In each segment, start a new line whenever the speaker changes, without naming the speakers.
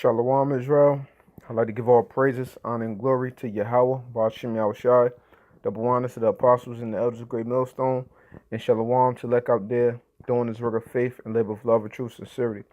Shalawam, Israel. I'd like to give all praises, honor, and glory to YAHAWAH, YAHAWASHI, double honor to the apostles and the elders of Great Millstone, and Shalawam to elect out there doing this work of faith and labor of love and true sincerity.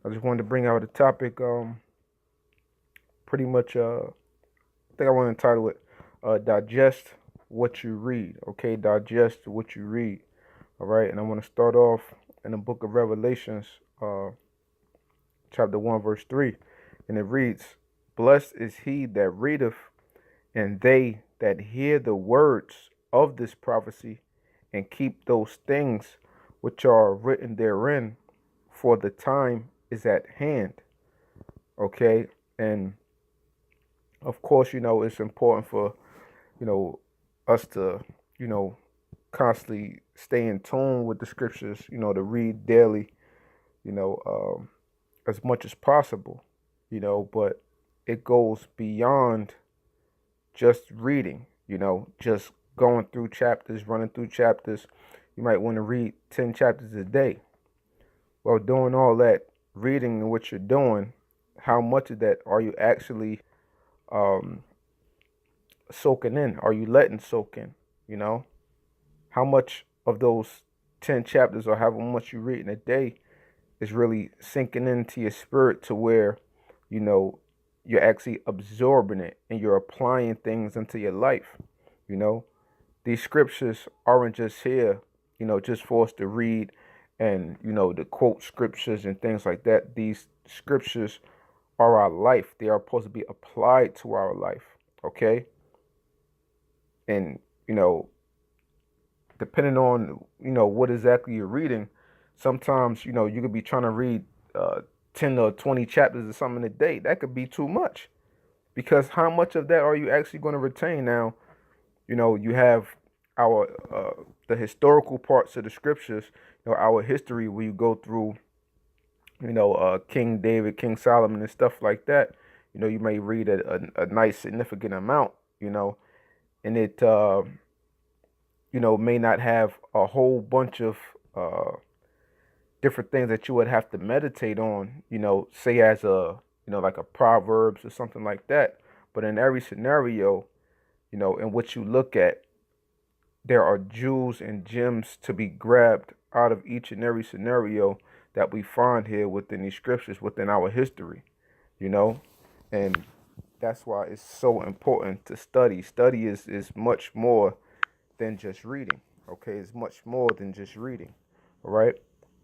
I just wanted to bring out a topic, pretty much, I think I want to entitle it, Digest What You Read, okay? Digest what you read, all right? And I want to start off in the book of Revelations, chapter 1, verse 3, and it reads, "Blessed is he that readeth, and they that hear the words of this prophecy, and keep those things which are written therein, for the time is at hand." Okay, and of course, it's important for, us to, constantly stay in tune with the scriptures, to read daily, you know, um, as much as possible, but it goes beyond just reading, just going through chapters, running through chapters. You might want to read 10 chapters a day. Well, doing all that reading and what you're doing, how much of that are you actually um, soaking in? Are you letting soak in? How much of those 10 chapters or however much you read in a day is really sinking into your spirit to where, you know, you're actually absorbing it and you're applying things into your life. You know, these scriptures aren't just here, just for us to read and, to quote scriptures and things like that. These scriptures are our life. They are supposed to be applied to our life. Okay. And, depending on, what exactly you're reading, sometimes, you could be trying to read 10 or 20 chapters or something a day. That could be too much, because how much of that are you actually going to retain? Now, you have our the historical parts of the scriptures, our history, where you go through, King David, King Solomon, and stuff like that. You may read a nice significant amount, and it may not have a whole bunch of different things that you would have to meditate on, say as a, like a Proverbs or something like that. But in every scenario, in which you look at, there are jewels and gems to be grabbed out of each and every scenario that we find here within these scriptures, within our history, you know, and that's why it's so important to study. Study is much more than just reading. Okay, it's much more than just reading. All right.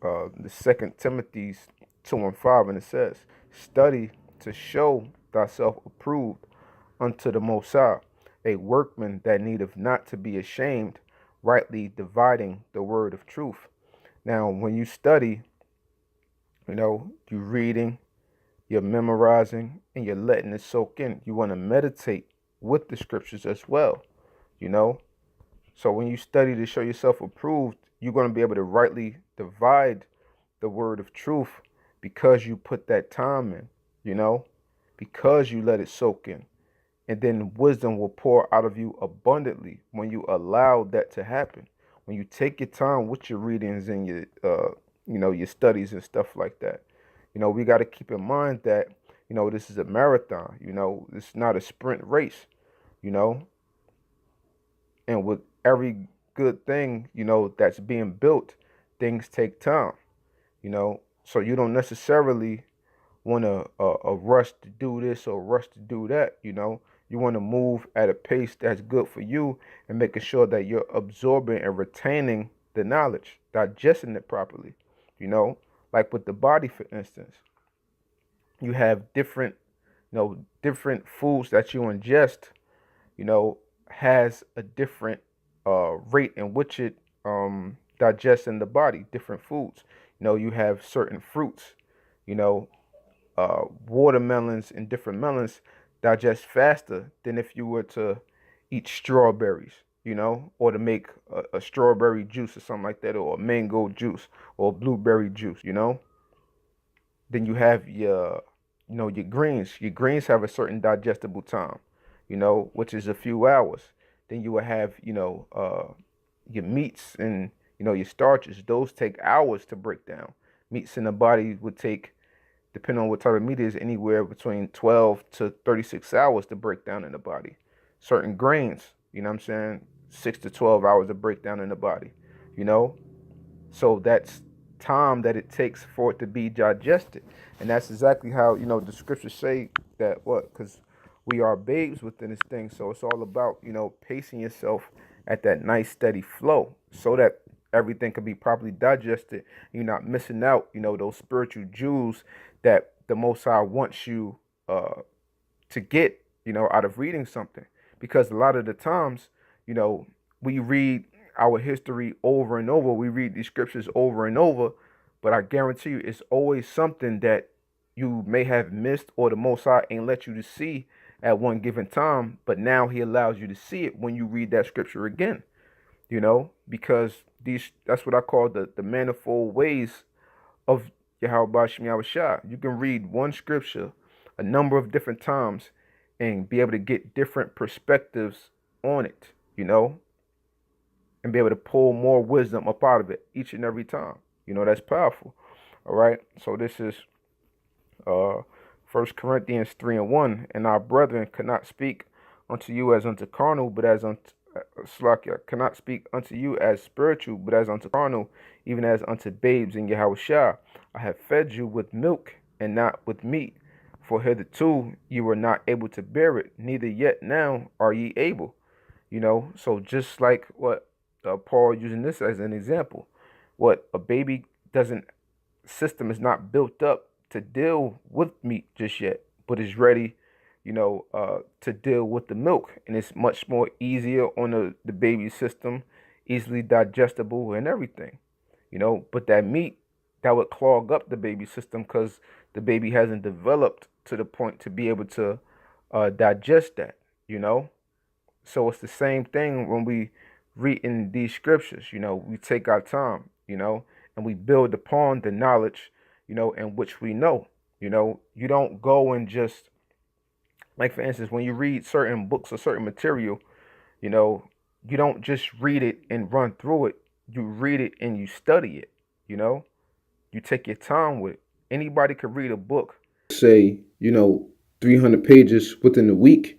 The Second Timothy's 2:5, and it says, "Study to show thyself approved unto the Most High, a workman that needeth not to be ashamed, rightly dividing the word of truth." Now, when you study, you're reading, you're memorizing, and you're letting it soak in. You want to meditate with the scriptures as well, you know. So when you study to show yourself approved, you're going to be able to rightly divide the word of truth, because you put that time in, because you let it soak in. And then wisdom will pour out of you abundantly when you allow that to happen. When you take your time with your readings and your, your studies and stuff like that. We got to keep in mind that, this is a marathon. It's not a sprint race, you know. And with every good thing, that's being built, things take time, So you don't necessarily want to rush to do this or rush to do that, You want to move at a pace that's good for you, and making sure that you're absorbing and retaining the knowledge, digesting it properly, Like with the body, for instance, you have different, different foods that you ingest, has a different rate in which it digests in the body. Different foods, you have certain fruits, watermelons and different melons digest faster than if you were to eat strawberries, or to make a strawberry juice or something like that, or a mango juice or blueberry juice, Then you have your greens. Your greens have a certain digestible time, which is a few hours. Then you will have, your meats and, your starches. Those take hours to break down. Meats in the body would take, depending on what type of meat it is, anywhere between 12 to 36 hours to break down in the body. Certain grains, you know what I'm saying, 6 to 12 hours to break down in the body, you know? So that's time that it takes for it to be digested. And that's exactly how, the scriptures say that what? Because we are babes within this thing. So it's all about, pacing yourself at that nice steady flow so that everything can be properly digested. You're not missing out, those spiritual jewels that the Most High wants you to get, out of reading something. Because a lot of the times, we read our history over and over. We read these scriptures over and over, but I guarantee you it's always something that you may have missed or the Most High ain't let you to see at one given time, but now he allows you to see it when you read that scripture again, because that's what I call the manifold ways of YAHAWASHI. You can read one scripture a number of different times and be able to get different perspectives on it, and be able to pull more wisdom up out of it each and every time. That's powerful. All right. So this is 1 Corinthians 3:1. And our brethren cannot speak unto you as unto carnal, but as unto cannot speak unto you as spiritual, but as unto carnal, even as unto babes in Yahawashi. I have fed you with milk and not with meat, for hitherto you were not able to bear it, neither yet now are ye able. So just like what Paul using this as an example, what a baby system is not built up to deal with meat just yet, but is ready, to deal with the milk, and it's much more easier on the baby system, easily digestible and everything, but that meat, that would clog up the baby system because the baby hasn't developed to the point to be able to digest that, So it's the same thing when we read in these scriptures, we take our time, and we build upon the knowledge, in which we know, you don't go and just, like for instance, when you read certain books or certain material, you don't just read it and run through it. You read it and you study it, you take your time with it. Anybody could read a book, say, 300 pages within a week,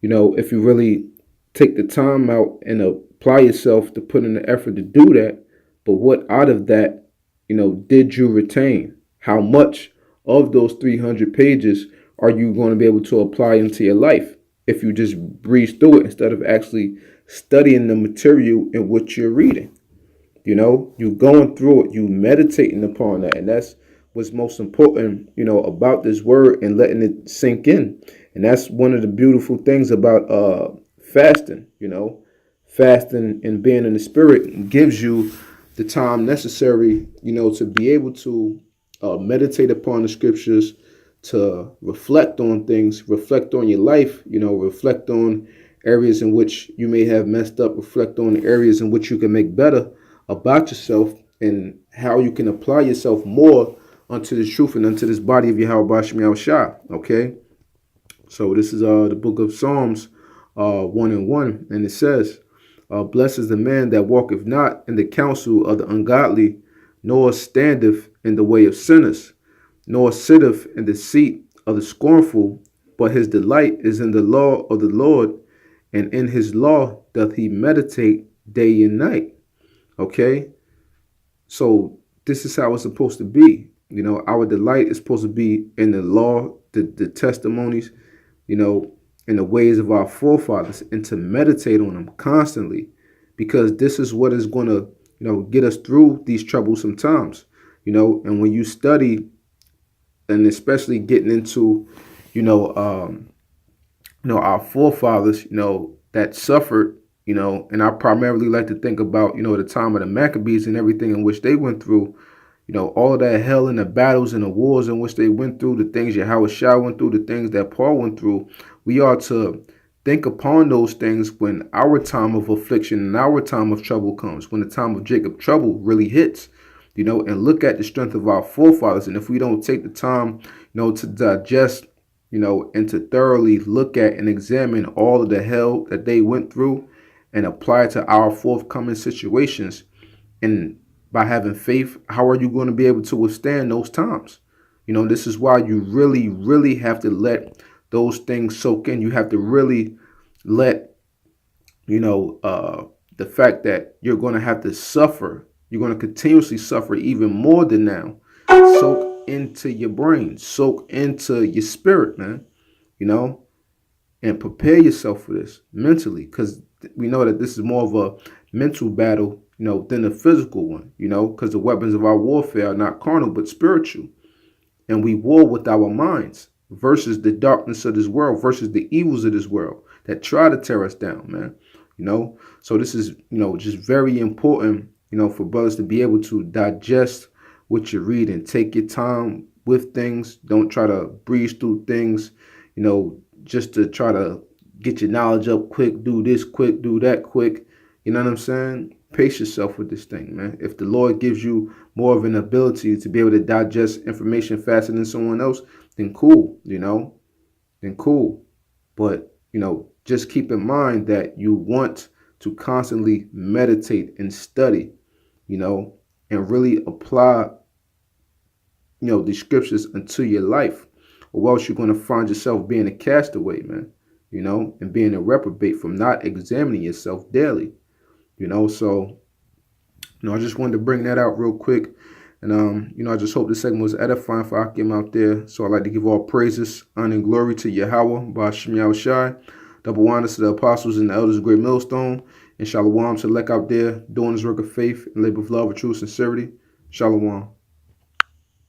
if you really take the time out and apply yourself to put in the effort to do that. But what out of that, did you retain? How much of those 300 pages are you going to be able to apply into your life if you just breeze through it instead of actually studying the material in which you're reading? You going through it, you meditating upon that. And that's what's most important, about this word and letting it sink in. And that's one of the beautiful things about fasting, fasting and being in the spirit gives you the time necessary, to be able to meditate upon the scriptures, to reflect on things, reflect on your life, reflect on areas in which you may have messed up, reflect on areas in which you can make better about yourself and how you can apply yourself more unto the truth and unto this body of Yahawah. Okay. So this is the book of Psalms 1:1, and it says, blessed is the man that walketh not in the counsel of the ungodly, nor standeth in the way of sinners, nor sitteth in the seat of the scornful, but his delight is in the law of the Lord, and in his law doth he meditate day and night. Okay, so this is how it's supposed to be. Our delight is supposed to be in the law, the testimonies, in the ways of our forefathers, and to meditate on them constantly, because this is what is going to, get us through these troublesome times, and when you study, and especially getting into, our forefathers, that suffered, and I primarily like to think about, the time of the Maccabees and everything in which they went through, all of that hell and the battles and the wars in which they went through, the things Yahawashi went through, the things that Paul went through. We are to think upon those things when our time of affliction and our time of trouble comes, when the time of Jacob trouble really hits, and look at the strength of our forefathers. And if we don't take the time, to digest, and to thoroughly look at and examine all of the hell that they went through and apply it to our forthcoming situations, and by having faith, how are you going to be able to withstand those times? You know, this is why you really, really have to let those things soak in. You have to really let, you know, the fact that you're going to have to suffer, you're going to continuously suffer even more than now, soak into your brain, soak into your spirit, man, you know, and prepare yourself for this mentally, because we know that this is more of a mental battle, you know, than a physical one, you know, because the weapons of our warfare are not carnal but spiritual, and we war with our minds versus the darkness of this world, versus the evils of this world that try to tear us down, man. You know, so this is, you know, just very important, you know, for brothers to be able to digest what you read and take your time with things. Don't try to breeze through things, you know, just to try to get your knowledge up quick, do this quick, do that quick. You know what I'm saying? Pace yourself with this thing, man. If the Lord gives you more of an ability to be able to digest information faster than someone else, then cool, you know, then cool. But, you know, just keep in mind that you want to constantly meditate and study, you know, and really apply, you know, the scriptures into your life, or else you're going to find yourself being a castaway, man, you know, and being a reprobate from not examining yourself daily, you know. So, you know, I just wanted to bring that out real quick. And, you know, I just hope this segment was edifying for Akim out there. So I'd like to give all praises, honor, and glory to YAHAWAH, by YAHAWASHI. Double honors to the apostles and the elders of Great Millstone. And Shalawam to Lek out there, doing his work of faith and labor of love with true sincerity. Shalawam.